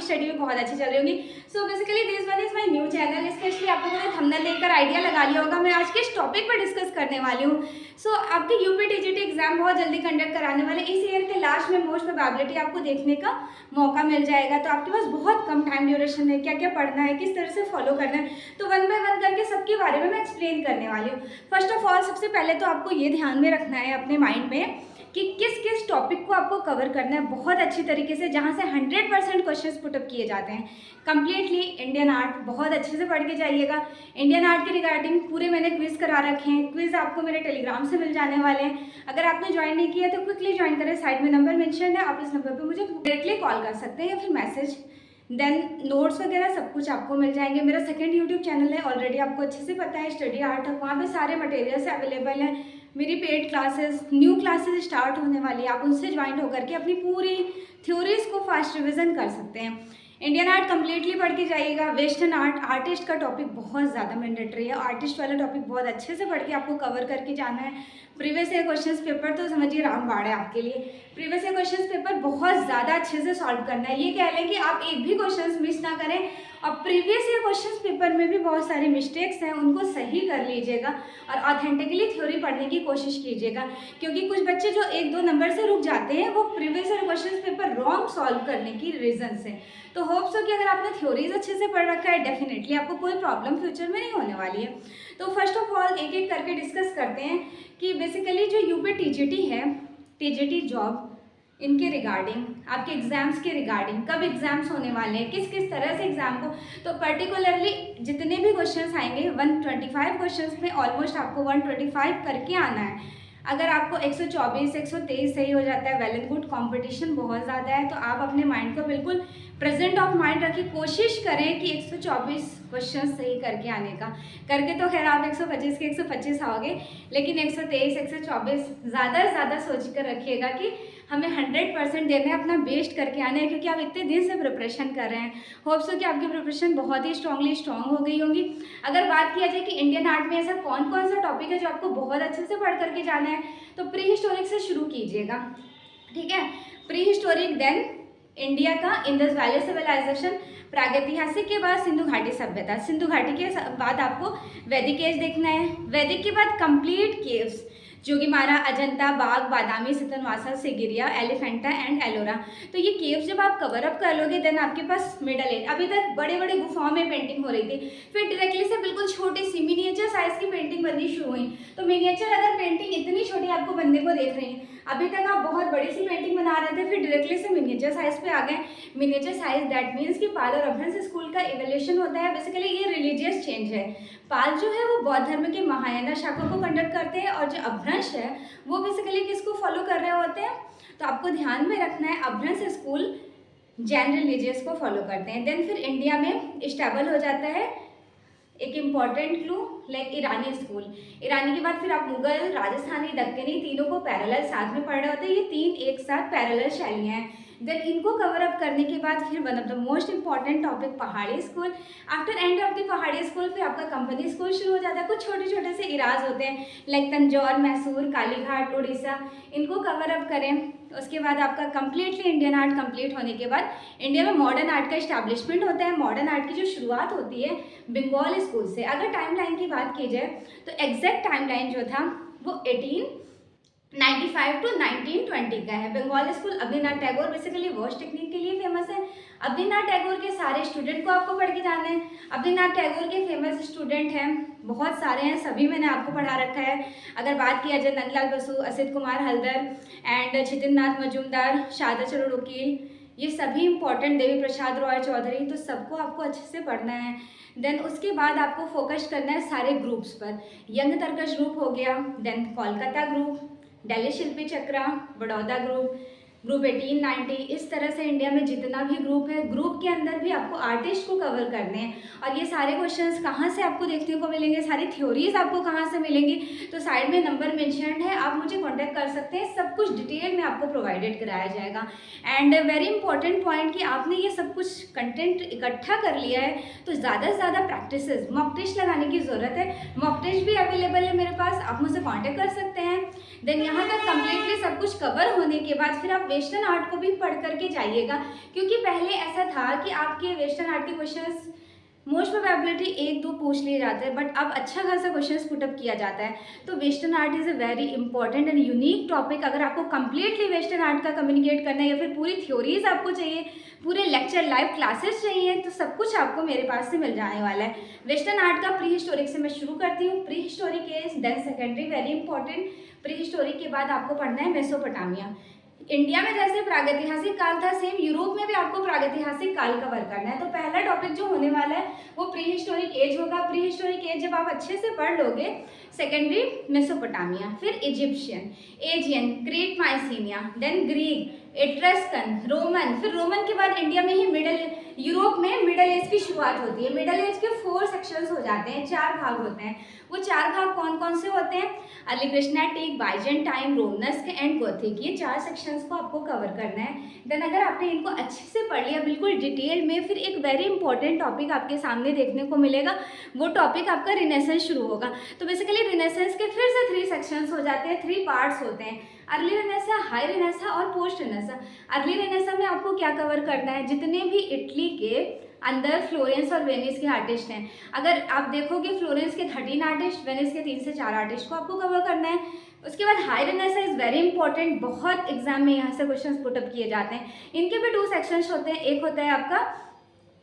Study भी बहुत अच्छी चल रही होगी। So basically this one is my new channel. Specially आप लोगों ने थंबनेल देखकर आइडिया लगा लिया होगा मैं आज किस टॉपिक पर डिस्कस करने वाली हूँ। सो आपके यूपी टीजीटी एग्जाम बहुत जल्दी कंडक्ट कराने वाले, इस ईयर के लास्ट में मोस्ट प्रोबेबिलिटी आपको देखने का मौका मिल जाएगा। तो आपके पास बहुत कम टाइम ड्यूरेशन है, क्या क्या पढ़ना है, किस तरह से फॉलो करना है, तो वन बाय वन करके सबके बारे में मैं एक्सप्लेन करने वाली हूँ। फर्स्ट ऑफ ऑल सबसे पहले तो आपको ये ध्यान में रखना है अपने माइंड में कि किस किस टॉपिक को आपको कवर करना है बहुत अच्छी तरीके से, जहाँ से 100% क्वेश्चंस पुटअप किए जाते हैं। कंप्लीटली इंडियन आर्ट बहुत अच्छे से पढ़ के जाइएगा। इंडियन आर्ट के रिगार्डिंग पूरे मैंने क्विज करा रखे हैं, क्विज आपको मेरे टेलीग्राम से मिल जाने वाले हैं। अगर आपने ज्वाइन नहीं किया तो क्विकली ज्वाइन करें, साइड में नंबर मेंशन है, आप इस नंबर पर मुझे डायरेक्टली कॉल कर सकते हैं या फिर मैसेज। देन नोट्स वगैरह सब कुछ आपको मिल जाएंगे। मेरा सेकंड यूट्यूब चैनल है, ऑलरेडी आपको अच्छे से पता है, स्टडी आर्ट है, वहाँ पे सारे मटेरियल्स अवेलेबल हैं। मेरी paid classes, new classes start होने वाली है, आप उनसे ज्वाइन होकर के अपनी पूरी थ्योरीज को फास्ट रिविजन कर सकते हैं। इंडियन आर्ट कम्प्लीटली पढ़ के जाइएगा। वेस्टर्न आर्ट, आर्टिस्ट का टॉपिक बहुत ज़्यादा मैंडेटरी है, आर्टिस्ट वाला टॉपिक बहुत अच्छे से पढ़ के आपको कवर करके जाना है। प्रीवियस ईयर क्वेश्चंस पेपर तो समझिए रामबाण है आपके लिए। प्रीवियस ईयर क्वेश्चंस पेपर बहुत ज़्यादा अच्छे से सॉल्व करना है, ये कह लें कि आप एक भी क्वेश्चंस मिस ना करें। और प्रीवियस ईयर क्वेश्चंस पेपर में भी बहुत सारी मिस्टेक्स हैं, उनको सही कर लीजिएगा और ऑथेंटिकली थ्योरी पढ़ने की कोशिश कीजिएगा, क्योंकि कुछ बच्चे जो 1-2 नंबर से रुक जाते हैं वो previous year questions paper wrong solve करने की रीजन से। तो होप्स हो कि अगर आपने थ्योरीज अच्छे से पढ़ रखा है, डेफिनेटली आपको कोई प्रॉब्लम फ्यूचर में नहीं होने वाली है। तो फर्स्ट ऑफ ऑल एक एक करके डिस्कस करते हैं कि बेसिकली जो यूपी टीजीटी है, टीजीटी जॉब, इनके रिगार्डिंग, आपके एग्जाम्स के रिगार्डिंग, कब एग्जाम्स होने वाले हैं, किस किस तरह से एग्जाम को, तो पर्टिकुलरली जितने भी क्वेश्चंस आएंगे 125 क्वेश्चंस में ऑलमोस्ट आपको 125 करके आना है। अगर आपको 124, 123 सही हो जाता है, वेल एंड गुड। कंपटीशन बहुत ज़्यादा है, तो आप अपने माइंड को बिल्कुल प्रेजेंट ऑफ माइंड रखिए, कोशिश करें कि 124 क्वेश्चन सही करके आने का। करके तो खैर आप 125 के 125 आओगे, लेकिन 123, 124 ज़्यादा से ज़्यादा सोच कर रखिएगा कि हमें 100% देना है, अपना बेस्ट करके आना है, क्योंकि आप इतने दिन से प्रिपरेशन कर रहे हैं। होप्स हो कि आपकी प्रिपरेशन बहुत ही स्ट्रांग हो गई होगी। अगर बात किया जाए कि इंडियन आर्ट में ऐसा कौन कौन सा टॉपिक है जो आपको बहुत अच्छे से पढ़ करके जाना है, तो प्री हिस्टोरिक से शुरू कीजिएगा, ठीक है। प्री हिस्टोरिक, देन इंडिया का इंडस वैली सिविलाइजेशन, प्रागैतिहासिक के बाद सिंधु घाटी सभ्यता, सिंधु घाटी के बाद आपको वैदिक एज देखना है, वैदिक के बाद complete caves, Jogimara, Ajanta, Bagh, Badami, Sittanavasal, Sigiriya, Elephanta and Ellora. तो ये केव्स जब आप कवर अप कर लोगे, देन आपके पास मिडल एज, अभी तक बड़े बड़े गुफाओं में पेंटिंग हो रही थी, फिर डायरेक्टली से बिल्कुल छोटी सी मिनिएचर साइज की पेंटिंग बननी शुरू हुई। तो मिनिएचर अगर पेंटिंग इतनी छोटी आपको बनने को देख रही है, अभी तक आप बहुत बड़ी सी पेंटिंग बना रहे थे, फिर डायरेक्टली से मिनिएचर साइज पे आ गए। मिनिएचर साइज दैट मीन्स कि पाल और अभ्रंश स्कूल का इवोल्यूशन होता है। बेसिकली ये रिलीजियस चेंज है। पाल जो है वो बौद्ध धर्म के महायाना शाखा को कंडक्ट करते हैं, और जो अभ्रंश है वो बेसिकली किसको फॉलो कर रहे होते हैं, तो आपको ध्यान में रखना है अभ्रंश स्कूल जैन रिलीजियस को फॉलो करते हैं। देन फिर इंडिया में स्टेबल हो जाता है एक इम्पॉर्टेंट क्लू लाइक ईरानी स्कूल। ईरानी के बाद फिर आप मुगल, राजस्थानी, दक्कनी, तीनों को पैरेलल साथ में पढ़ रहे होते हैं। ये तीन एक साथ पैरेलल शैलियाँ हैं। देन इनको कवर अप करने के बाद फिर one of the most important topic Pahari school. After end of the Pahari school फिर आपका कंपनी स्कूल शुरू हो जाता है। कुछ छोटे छोटे से इराज होते हैं लाइक तंजौर, मैसूर, कालीघाट, उड़ीसा, इनको कवर अप करें। उसके बाद आपका कंप्लीटली इंडियन आर्ट कंप्लीट होने के बाद इंडिया में मॉडर्न आर्ट का इस्टेब्लिशमेंट होता है। मॉडर्न आर्ट की जो शुरुआत होती है बंगाल स्कूल से। अगर टाइमलाइन की बात की जाए तो एग्जैक्ट टाइमलाइन जो था वो 1895 टू 1920 का है। बंगाल स्कूल अवनीनाथ टैगोर बेसिकली वॉश टेक्निक के लिए फेमस है। अवनीनाथ टैगोर के सारे स्टूडेंट को आपको पढ़ के जाना है। अवनीनाथ टैगोर के फेमस स्टूडेंट हैं, बहुत सारे हैं, सभी मैंने आपको पढ़ा रखा है। अगर बात किया जाए नंदलाल बसु, असित कुमार हल्दर एंड छितिननाथ मजूमदार, शारदा चरण वकील, ये सभी इंपॉर्टेंट, देवी प्रसाद रॉय चौधरी, तो सबको आपको अच्छे से पढ़ना है। देन उसके बाद आपको फोकस करना है सारे ग्रुप्स पर। यंग तर्कश ग्रुप हो गया, देन कोलकाता ग्रुप, दिल्ली शिल्पी चक्रा, बड़ौदा ग्रुप, ग्रुप 1890, इस तरह से इंडिया में जितना भी ग्रुप है, ग्रुप के अंदर भी आपको आर्टिस्ट को कवर करने हैं। और ये सारे क्वेश्चंस कहाँ से आपको देखने को मिलेंगे, सारी थ्योरीज आपको कहाँ से मिलेंगी, तो साइड में नंबर मेंशन्ड है, आप मुझे कांटेक्ट कर सकते हैं। सब कुछ डिटेल में आपको प्रोवाइडेड कराया जाएगा। एंड वेरी इंपॉर्टेंट पॉइंट कि आपने ये सब कुछ कंटेंट इकट्ठा कर लिया है, तो ज़्यादा से ज़्यादा प्रैक्टिसेस, मॉक टेस्ट लगाने की ज़रूरत है। मॉक टेस्ट भी अवेलेबल है मेरे पास, आप मुझसे कॉन्टेक्ट कर सकते हैं। देन यहाँ तक कम्प्लीटली सब कुछ कवर होने के बाद फिर आप वेस्टर्न आर्ट को भी पढ़ करके जाइएगा, क्योंकि पहले ऐसा था कि आपके वेस्टर्न आर्ट के क्वेश्चंस मोस्ट प्रोबेबिलिटी 1-2 पूछ लिए जाते हैं, बट अब अच्छा खासा क्वेश्चंस पुटअप किया जाता है। तो western art is a very important and unique topic. अगर आपको कंप्लीटली वेस्टर्न आर्ट का कम्युनिकेट करना है या फिर पूरी थ्योरीज आपको चाहिए, पूरे लेक्चर लाइव क्लासेस चाहिए, तो सब कुछ आपको मेरे पास से मिल जाने वाला है। वेस्टर्न आर्ट का प्री हिस्टोरिक से मैं शुरू करती हूँ। Prehistoric age, then secondary, very important. Prehistoric के बाद आपको पढ़ना है मेसोपोटामिया। इंडिया में जैसे प्रागैतिहासिक काल था, सेम यूरोप में भी आपको प्रागैतिहासिक काल कवर करना है। तो पहला टॉपिक जो होने वाला है वो प्री हिस्टोरिक एज होगा। प्री हिस्टोरिक एज जब आप अच्छे से पढ़ लोगे, सेकेंडरी मेसोपोटामिया, फिर Egyptian, Aegean, Crete, Mycenaea, then Greek, Etruscan, Roman, फिर रोमन के बाद इंडिया में ही यूरोप में मिडल एज की शुरुआत होती है। मिडल एज के 4 सेक्शंस हो जाते हैं, 4 भाग होते हैं। वो 4 भाग कौन कौन से होते हैं? Early Christianity, Byzantine, Romanesque and Gothic, ये 4 सेक्शंस को आपको कवर करना है। देन अगर आपने इनको अच्छे से पढ़ लिया बिल्कुल डिटेल में, फिर एक वेरी इंपॉर्टेंट टॉपिक आपके सामने देखने को मिलेगा। वो टॉपिक आपका रिनेसेंस शुरू होगा। तो बेसिकली रिनेसेंस के फिर से 3 सेक्शंस हो जाते हैं, 3 पार्ट्स होते हैं। अर्ली रेनेसा, हाई रेनेसा और पोस्ट रेनेसा। अर्ली रेनेसा में आपको क्या कवर करना है? जितने भी इटली के अंदर फ्लोरेंस और वेनिस के आर्टिस्ट हैं, अगर आप देखोगे फ्लोरेंस के 13 आर्टिस्ट, वेनिस के 3 से 4 आर्टिस्ट को आपको कवर करना है। उसके बाद high Renaissance is very important, बहुत एग्जाम में यहाँ से क्वेश्चंस पुटअप किए जाते हैं। इनके भी 2 सेक्शंस होते हैं, एक होता है आपका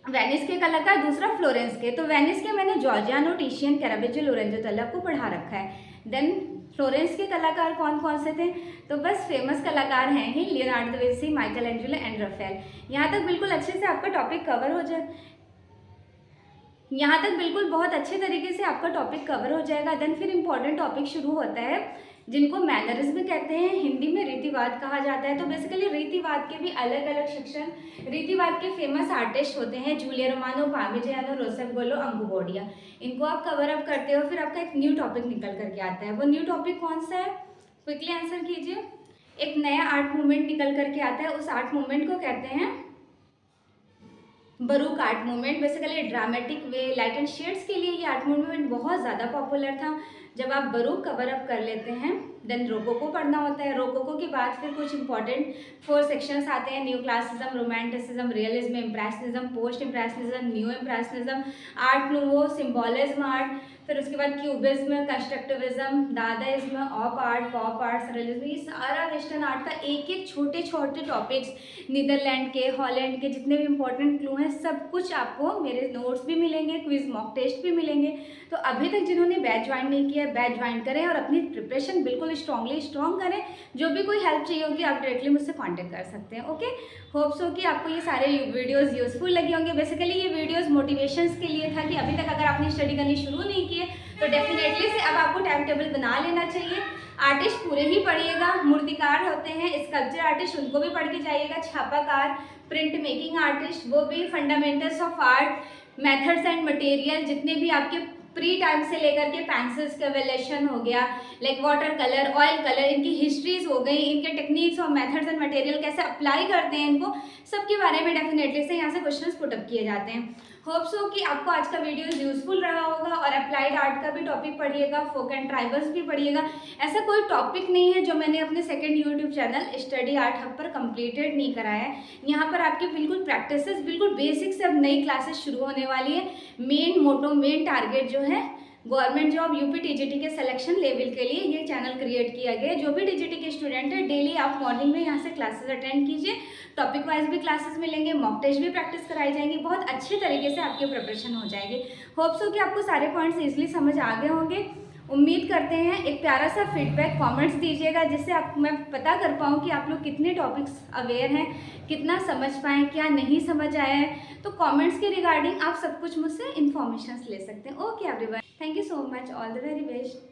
वेनिस के कलाकार, दूसरा फ्लोरेंस के। तो वेनिस के मैंने जॉर्जियानो, टिशियन, कैरावेजो, लोरेंजो तल्ला को पढ़ा रखा है। देन फ्लोरेंस के कलाकार कौन कौन से थे? तो बस फेमस कलाकार हैं ही, Leonardo da Vinci, Michelangelo and Raphael. यहाँ तक बिल्कुल अच्छे से आपका टॉपिक कवर हो जाए, यहाँ तक बिल्कुल बहुत अच्छे तरीके से आपका टॉपिक कवर हो जाएगा। देन फिर इंपॉर्टेंट टॉपिक शुरू होता है जिनको मैनरिज्म कहते हैं, हिंदी में रीतिवाद कहा जाता है। तो बेसिकली रीतिवाद के भी अलग अलग सेक्शन, रीतिवाद के फेमस आर्टिस्ट होते हैं, जूलिया रोमानो, पार्मिजियानो, रोसेफगोलो, अंगुबोडिया, इनको आप कवर अप करते हो। फिर आपका एक न्यू टॉपिक निकल करके आता है। वो न्यू टॉपिक कौन सा है? क्विकली आंसर कीजिए। एक नया आर्ट मूवमेंट निकल करके आता है, उस आर्ट मूवमेंट को कहते हैं baroque art movement. Basically dramatic way, light and shades के लिए ये आर्ट मूवमेंट बहुत ज़्यादा पॉपुलर था। जब आप बरूक कवर अप कर लेते हैं, देन रोकोको पढ़ना होता है। रोकोको के बाद फिर कुछ इंपॉर्टेंट 4 सेक्शंस आते हैं, neo classicism, romanticism, realism, impressionism, post impressionism, neo impressionism, art nouveau, symbolism art, फिर उसके बाद cubism, constructivism, dadaism, op art, pop art, surrealism. ये सारा वेस्टर्न आर्ट का एक एक छोटे छोटे टॉपिक्स, नीदरलैंड के, हॉलैंड के जितने भी इंपॉर्टेंट क्लू हैं, सब कुछ आपको मेरे नोट्स भी मिलेंगे, क्विज मॉक टेस्ट भी मिलेंगे। तो अभी तक जिन्होंने बैच ज्वाइन नहीं किया, बैच ज्वाइन करें और अपनी प्रिपरेशन बिल्कुल स्ट्रॉन्ग करें। जो भी कोई हेल्प चाहिए होगी आप डायरेक्टली मुझसे कॉन्टैक्ट कर सकते हैं। ओके, होप्स हो कि आपको ये सारे वीडियोस यूजफुल लगे होंगे। बेसिकली ये वीडियोस मोटिवेशंस के लिए था कि अभी तक अगर आपने स्टडी करनी शुरू नहीं की है तो डेफिनेटली से अब आपको टाइम टेबल बना लेना चाहिए। आर्टिस्ट पूरे ही पढ़िएगा, मूर्तिकार होते हैं, स्कल्पचर आर्टिस्ट, उनको भी पढ़ के जाइएगा, छापाकार, प्रिंट मेकिंग आर्टिस्ट, वो भी, fundamentals of art, methods and material, जितने भी आपके प्री टाइम से लेकर के पेंसिल्स का वेलेशन हो गया, like water colour, oil colour, इनकी हिस्ट्रीज हो गई, इनके टेक्निक्स और मेथड्स एंड मटेरियल कैसे अप्लाई करते हैं इनको, सबके बारे में डेफिनेटली से यहाँ से क्वेश्चंस पुटअप किए जाते हैं। होप्स हो कि आपको आज का वीडियो यूजफुल रहा होगा। और अप्लाइड आर्ट का भी टॉपिक पढ़िएगा, फोक एंड ट्राइबल्स भी पढ़िएगा। ऐसा कोई टॉपिक नहीं है जो मैंने अपने second YouTube channel study art hub पर कंप्लीटेड नहीं कराया है। यहाँ पर आपकी बिल्कुल प्रैक्टिसेस, बिल्कुल बेसिक से अब नई क्लासेस शुरू होने वाली है। मेन मोटो, मेन टारगेट जो है गवर्नमेंट जॉब यूपी टीजीटी के सिलेक्शन लेवल के लिए ये चैनल क्रिएट किया गया है। जो भी टीजीटी के स्टूडेंट है, डेली आप मॉर्निंग में यहाँ से क्लासेस अटेंड कीजिए। टॉपिक वाइज भी क्लासेस मिलेंगे, मॉक टेस्ट भी प्रैक्टिस कराई जाएंगी, बहुत अच्छे तरीके से आपकी प्रिपरेशन हो जाएगी। होप्स हो कि आपको सारे पॉइंट्स ईजिली समझ आ गए होंगे। उम्मीद करते हैं एक प्यारा सा फीडबैक कमेंट्स दीजिएगा, जिससे आप मैं पता कर पाऊँ कि आप लोग कितने टॉपिक्स अवेयर हैं, कितना समझ पाएँ, क्या नहीं समझ आया है। तो कमेंट्स के रिगार्डिंग आप सब कुछ मुझसे इन्फॉर्मेशन ले सकते हैं। Okay everyone, thank you so much, all the very best.